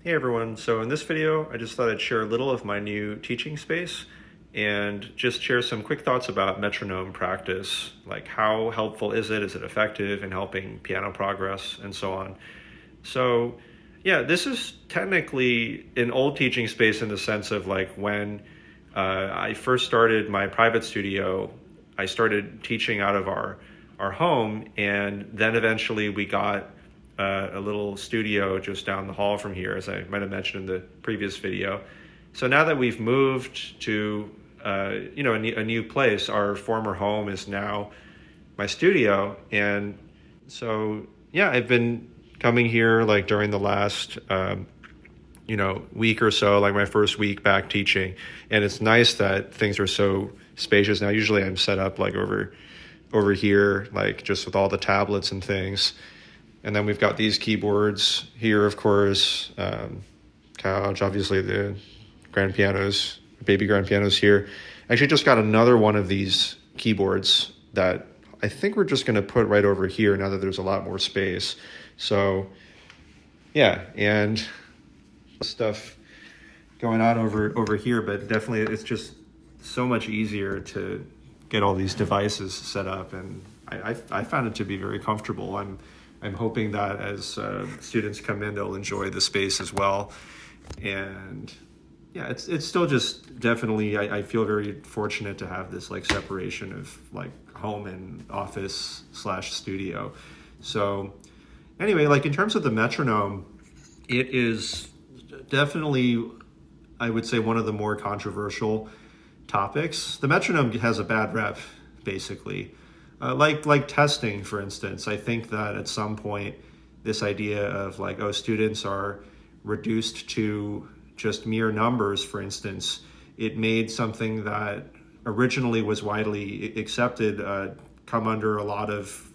Hey everyone, so in this video I just thought I'd share a little of my new teaching space and just share some quick thoughts about metronome practice, like how helpful is it effective in helping piano progress, and so on. So yeah, this is technically an old teaching space in the sense of like when I first started my private studio, I started teaching out of our home, and then eventually we got a little studio just down the hall from here, as I might have mentioned in the previous video. So now that we've moved to a new place, our former home is now my studio, and so yeah, I've been coming here like during the last week or so, like my first week back teaching, and it's nice that things are so spacious now. Usually I'm set up like over here, like just with all the tablets and things. And then we've got these keyboards here, of course, couch, obviously the grand pianos, baby grand pianos here. I actually just got another one of these keyboards that I think we're just going to put right over here now that there's a lot more space. So yeah, and stuff going on over here, but definitely it's just so much easier to get all these devices set up, and I found it to be very comfortable. I'm hoping that as students come in, they'll enjoy the space as well. And yeah, it's still just definitely, I feel very fortunate to have this like separation of like home and office / studio. So anyway, like in terms of the metronome, it is definitely, I would say, one of the more controversial topics. The metronome has a bad rep, basically. Like testing, for instance. I think that at some point, this idea of like, oh, students are reduced to just mere numbers, for instance, it made something that originally was widely accepted come under a lot of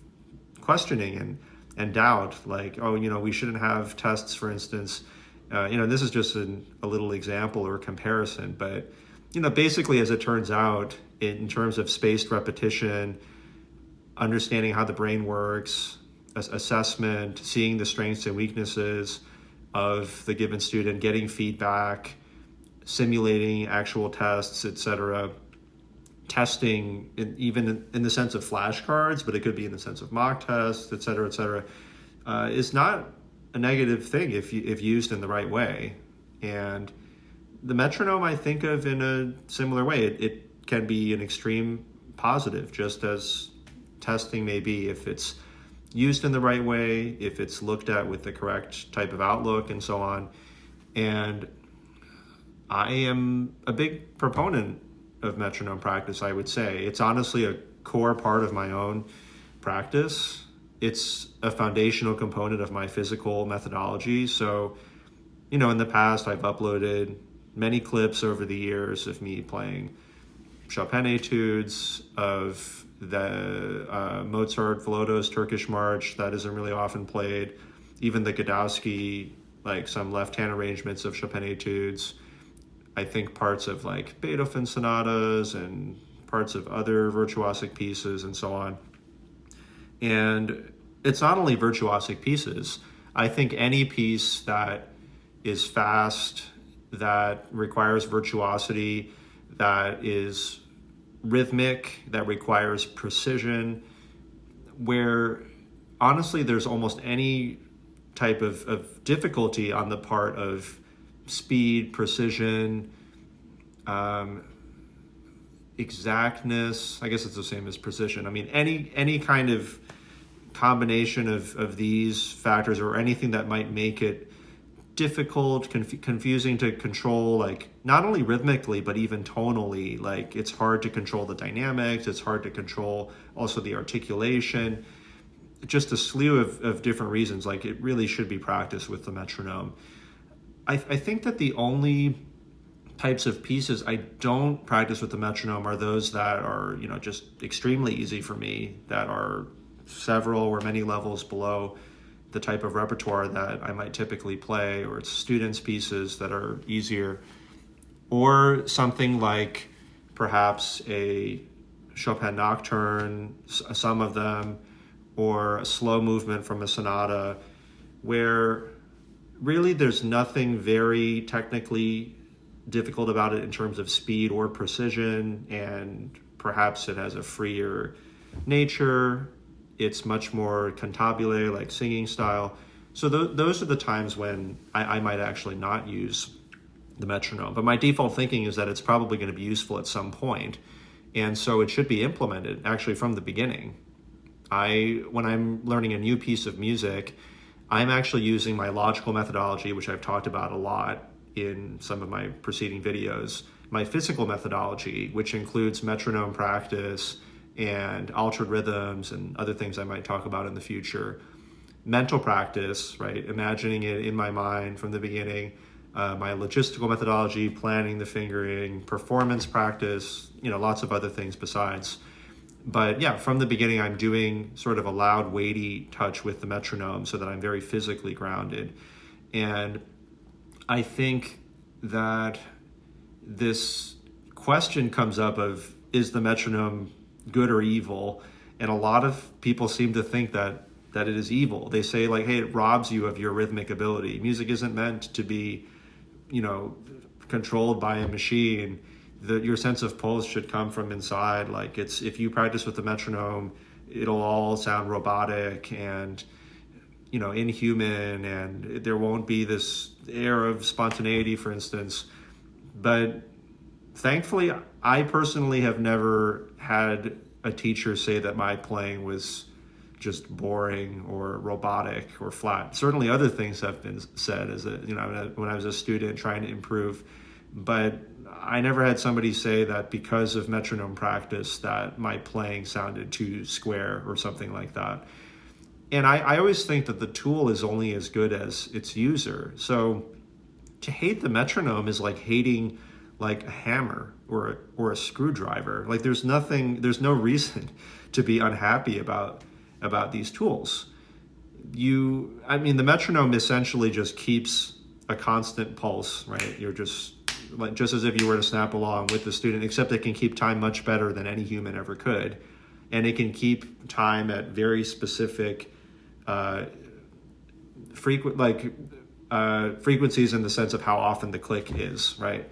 questioning and doubt. Like, oh, we shouldn't have tests, for instance. This is just a little example or comparison, but basically, as it turns out, in terms of spaced repetition, understanding how the brain works, assessment, seeing the strengths and weaknesses of the given student, getting feedback, simulating actual tests, etc. Testing, even in the sense of flashcards, but it could be in the sense of mock tests, etc., is not a negative thing if used in the right way. And the metronome, I think of in a similar way. It can be an extreme positive, just as testing may be, if it's used in the right way, if it's looked at with the correct type of outlook, and so on. And I am a big proponent of metronome practice, I would say. It's honestly a core part of my own practice. It's a foundational component of my physical methodology. So, in the past, I've uploaded many clips over the years of me playing Chopin etudes, of the Mozart Volodos Turkish March that isn't really often played, even the Godowski, like some left-hand arrangements of Chopin etudes. I think parts of like Beethoven sonatas and parts of other virtuosic pieces and so on. And it's not only virtuosic pieces. I think any piece that is fast, that requires virtuosity, that is rhythmic, that requires precision, where honestly there's almost any type of difficulty on the part of speed, precision, exactness. I guess it's the same as precision. I mean, any kind of combination of these factors, or anything that might make it difficult, confusing to control, like not only rhythmically but even tonally. Like it's hard to control the dynamics, it's hard to control also the articulation, just a slew of different reasons. Like it really should be practiced with the metronome. I think that the only types of pieces I don't practice with the metronome are those that are just extremely easy for me, that are several or many levels below the type of repertoire that I might typically play, or it's students' pieces that are easier, or something like perhaps a Chopin nocturne, some of them, or a slow movement from a sonata, where really, there's nothing very technically difficult about it in terms of speed or precision, and perhaps it has a freer nature. It's much more cantabile, like singing style. So those are the times when I might actually not use the metronome. But my default thinking is that it's probably going to be useful at some point, and so it should be implemented actually from the beginning. When I'm learning a new piece of music, I'm actually using my logical methodology, which I've talked about a lot in some of my preceding videos, my physical methodology, which includes metronome practice and altered rhythms and other things I might talk about in the future. Mental practice, right? Imagining it in my mind from the beginning. My logistical methodology, planning the fingering, performance practice, lots of other things besides. But yeah, from the beginning, I'm doing sort of a loud, weighty touch with the metronome so that I'm very physically grounded. And I think that this question comes up of, is the metronome good or evil? And a lot of people seem to think that it is evil. They say like, hey, it robs you of your rhythmic ability. Music isn't meant to be, controlled by a machine. Your sense of pulse should come from inside. Like if you practice with the metronome, it'll all sound robotic and inhuman, and there won't be this air of spontaneity, for instance. But thankfully, I personally have never had a teacher say that my playing was just boring or robotic or flat. Certainly other things have been said when I was a student trying to improve, but I never had somebody say that because of metronome practice that my playing sounded too square or something like that. And I always think that the tool is only as good as its user. So to hate the metronome is like hating like a hammer or a screwdriver. Like there's no reason to be unhappy about these tools. The metronome essentially just keeps a constant pulse, right? You're just as if you were to snap along with the student, except it can keep time much better than any human ever could. And it can keep time at very specific frequencies in the sense of how often the click is, right?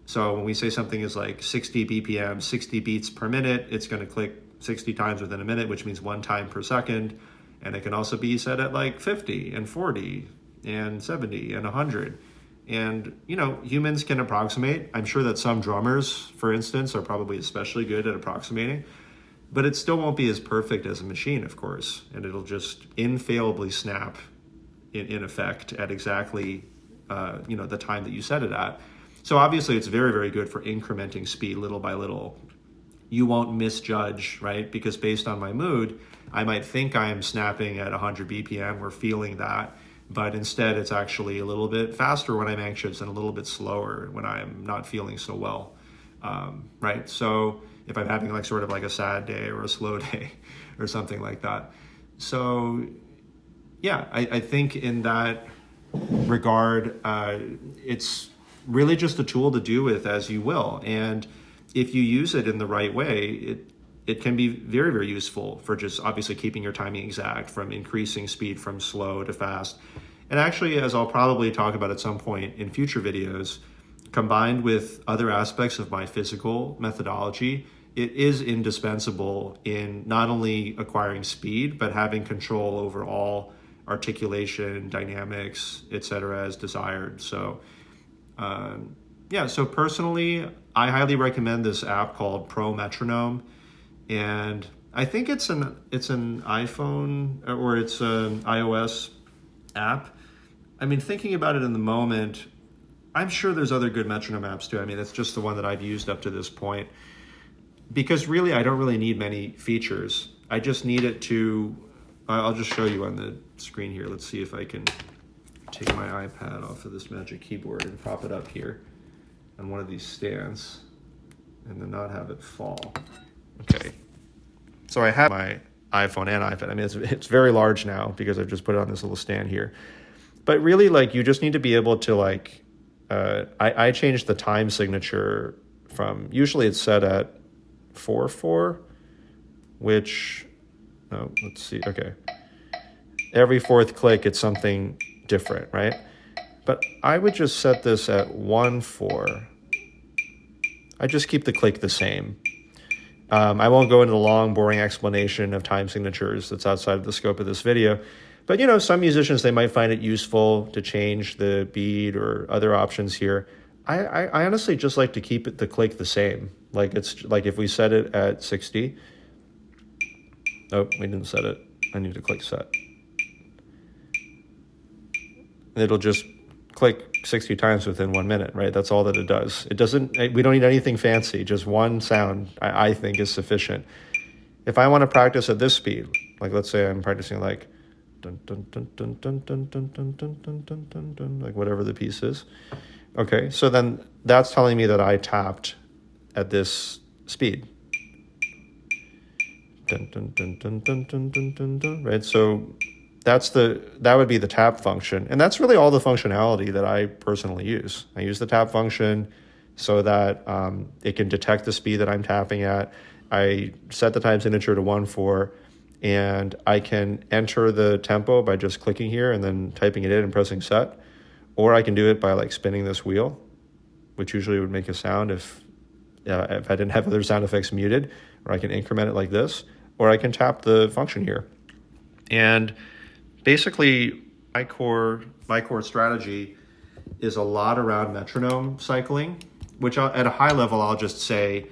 So when we say something is like 60 BPM, 60 beats per minute, it's going to click 60 times within a minute, which means 1 time per second. And it can also be set at like 50 and 40 and 70 and 100. And, humans can approximate. I'm sure that some drummers, for instance, are probably especially good at approximating, but it still won't be as perfect as a machine, of course. And it'll just infallibly snap in effect at exactly, the time that you set it at. So obviously it's very, very good for incrementing speed little by little. You won't misjudge, right? Because based on my mood, I might think I am snapping at 100 BPM or feeling that, but instead it's actually a little bit faster when I'm anxious and a little bit slower when I'm not feeling so well, right? So if I'm having like sort of like a sad day or a slow day or something like that. So yeah, I think in that regard, it's really just a tool to do with as you will. And if you use it in the right way, it can be very, very useful for just obviously keeping your timing exact, from increasing speed from slow to fast. And actually, as I'll probably talk about at some point in future videos, combined with other aspects of my physical methodology, it is indispensable in not only acquiring speed, but having control over all articulation, dynamics, etc. as desired. So so personally, I highly recommend this app called Pro Metronome. And I think it's an iPhone or it's an iOS app. Thinking about it in the moment, I'm sure there's other good metronome apps too. It's just the one that I've used up to this point. Because really, I don't really need many features. I just need it to, I'll just show you on the screen here. Let's see if I can take my iPad off of this magic keyboard and prop it up here on one of these stands and then not have it fall. Okay, so I have my iPhone and iPad. It's very large now because I've just put it on this little stand here. But really, you just need to be able to I changed the time signature from, usually it's set at 4/4, which, let's see, okay. Every fourth click, it's something different, right? but I would just set this at 1/4. I just keep the click the same. I won't go into the long, boring explanation of time signatures that's outside of the scope of this video. But, some musicians, they might find it useful to change the beat or other options here. I honestly just like to keep the click the same. Like it's like if we set it at 60. Oh, we didn't set it. I need to click set. It'll just click 60 times within 1 minute, right? That's all that it does. We don't need anything fancy. Just one sound, I think, is sufficient. If I want to practice at this speed, like let's say I'm practicing like dun dun dun dun dun dun dun dun dun dun dun dun dun, like whatever the piece is. Okay, so then that's telling me that I tapped at this speed. Dun dun dun dun dun dun dun dun dun, right? So that would be the tap function. And that's really all the functionality that I personally use. I use the tap function so that it can detect the speed that I'm tapping at. I set the time signature to 1/4, and I can enter the tempo by just clicking here and then typing it in and pressing set. Or I can do it by like spinning this wheel, which usually would make a sound if I didn't have other sound effects muted, or I can increment it like this, or I can tap the function here. And basically, my core strategy is a lot around metronome cycling, which at a high level, I'll just say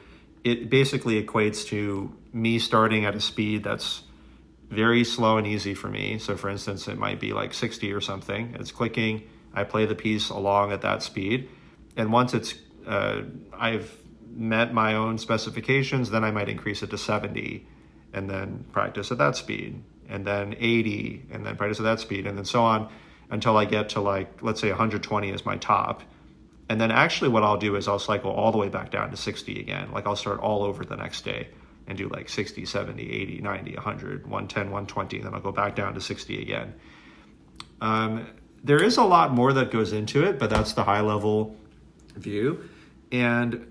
it basically equates to me starting at a speed that's very slow and easy for me. So for instance, it might be like 60 or something. It's clicking. I play the piece along at that speed. And once I've met my own specifications, then I might increase it to 70 and then practice at that speed, and then 80 and then practice at that speed, and then so on until I get to like, let's say 120 is my top. And then actually what I'll do is I'll cycle all the way back down to 60 again. Like I'll start all over the next day and do like 60, 70, 80, 90, 100, 110, 120, and then I'll go back down to 60 again. There is a lot more that goes into it, but that's the high level view. And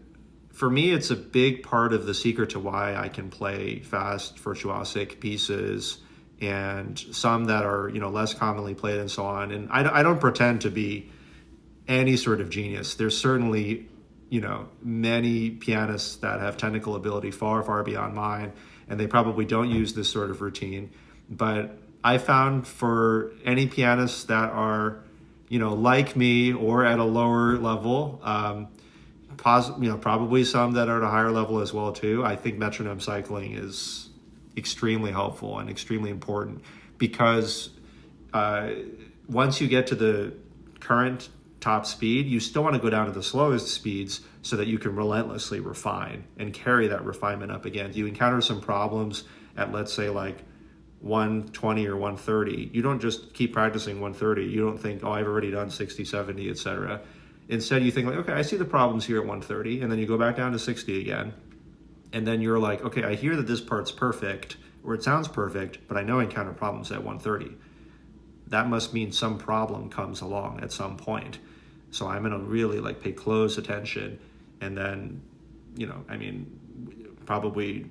for me, it's a big part of the secret to why I can play fast, virtuosic pieces and some that are, less commonly played and so on. And I don't pretend to be any sort of genius. There's certainly, many pianists that have technical ability far, far beyond mine, and they probably don't use this sort of routine. But I found for any pianists that are, like me or at a lower level, probably some that are at a higher level as well too, I think metronome cycling is extremely helpful and extremely important, because once you get to the current top speed, you still want to go down to the slowest speeds so that you can relentlessly refine and carry that refinement up again. You encounter some problems at, let's say, like 120 or 130. You don't just keep practicing 130. You don't think, oh, I've already done 60, 70, etc. Instead, you think like, okay, I see the problems here at 130, and then you go back down to 60 again. And then you're like, okay, I hear that this part's perfect, or it sounds perfect, but I know I encounter problems at 130. That must mean some problem comes along at some point. So I'm gonna really like pay close attention. And then, probably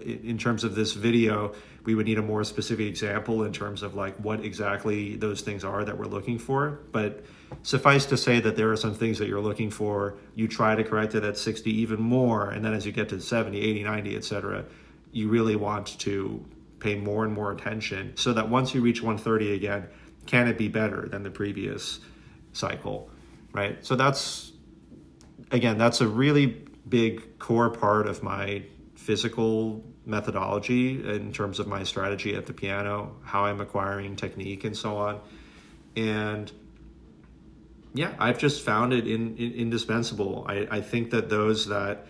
in terms of this video, we would need a more specific example in terms of like what exactly those things are that we're looking for. But suffice to say that there are some things that you're looking for. You try to correct it at 60 even more. And then as you get to 70, 80, 90, etc., you really want to pay more and more attention so that once you reach 130 again, can it be better than the previous cycle, right? So that's a really big core part of my physical methodology in terms of my strategy at the piano, how I'm acquiring technique and so on. And yeah, I've just found it indispensable. I think that those that,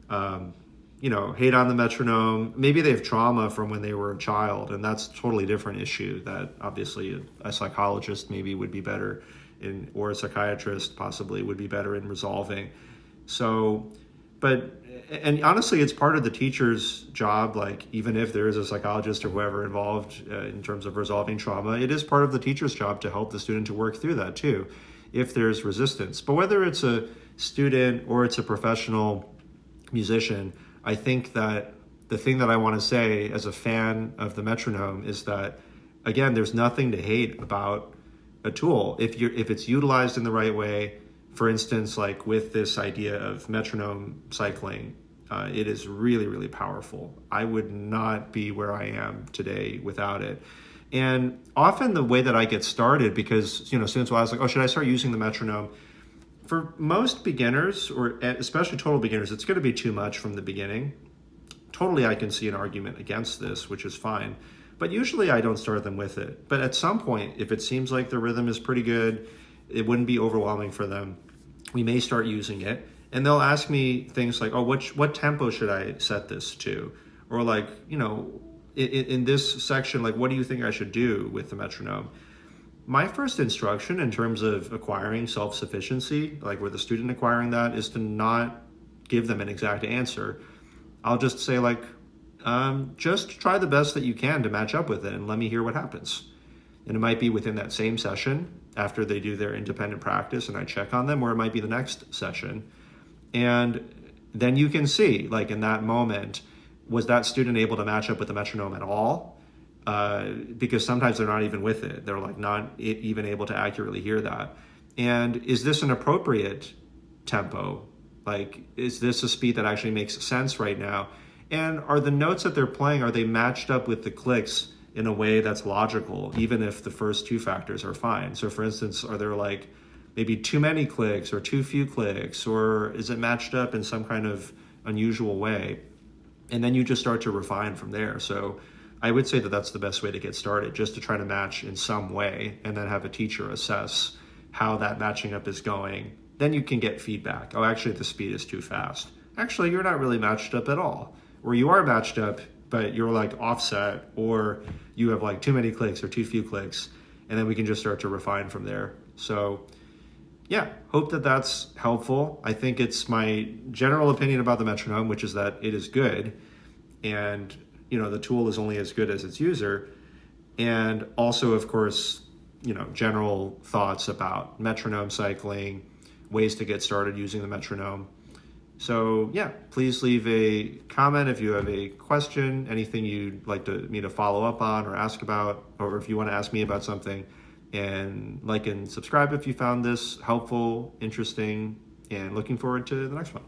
hate on the metronome, maybe they have trauma from when they were a child, and that's a totally different issue that obviously a psychologist maybe would be better in, or a psychiatrist possibly would be better in resolving. So, and honestly, it's part of the teacher's job, like even if there is a psychologist or whoever involved in terms of resolving trauma, it is part of the teacher's job to help the student to work through that too, if there's resistance. But whether it's a student or it's a professional musician, I think that the thing that I want to say as a fan of the metronome is that, again, there's nothing to hate about a tool if it's utilized in the right way. For instance, like with this idea of metronome cycling, it is really, really powerful. I would not be where I am today without it. And often the way that I get started, because, students will ask like, oh, should I start using the metronome? For most beginners, or especially total beginners, it's going to be too much from the beginning. Totally, I can see an argument against this, which is fine. But usually I don't start them with it. But at some point, if it seems like the rhythm is pretty good, it wouldn't be overwhelming for them, we may start using it. And they'll ask me things like, oh, what tempo should I set this to? Or like, in this section, like, what do you think I should do with the metronome? My first instruction in terms of acquiring self-sufficiency, like with a student acquiring that, is to not give them an exact answer. I'll just say like, just try the best that you can to match up with it and let me hear what happens. And it might be within that same session after they do their independent practice and I check on them, or it might be the next session. And then you can see, like in that moment, was that student able to match up with the metronome at all? Because sometimes they're not even with it. They're like not even able to accurately hear that. And is this an appropriate tempo? Like, is this a speed that actually makes sense right now? And are the notes that they're playing, are they matched up with the clicks in a way that's logical, even if the first two factors are fine? So for instance, are there like maybe too many clicks or too few clicks, or is it matched up in some kind of unusual way? And then you just start to refine from there. So I would say that that's the best way to get started, just to try to match in some way and then have a teacher assess how that matching up is going. Then you can get feedback. Oh, actually the speed is too fast. Actually, you're not really matched up at all. Or you are matched up, but you're like offset, or you have like too many clicks or too few clicks. And then we can just start to refine from there. So yeah, hope that that's helpful. I think it's my general opinion about the metronome, which is that it is good. And, the tool is only as good as its user. And also, of course, general thoughts about metronome cycling, ways to get started using the metronome. So yeah, please leave a comment if you have a question, anything you'd like me to follow up on or ask about, or if you want to ask me about something. And like and subscribe if you found this helpful, interesting, and looking forward to the next one.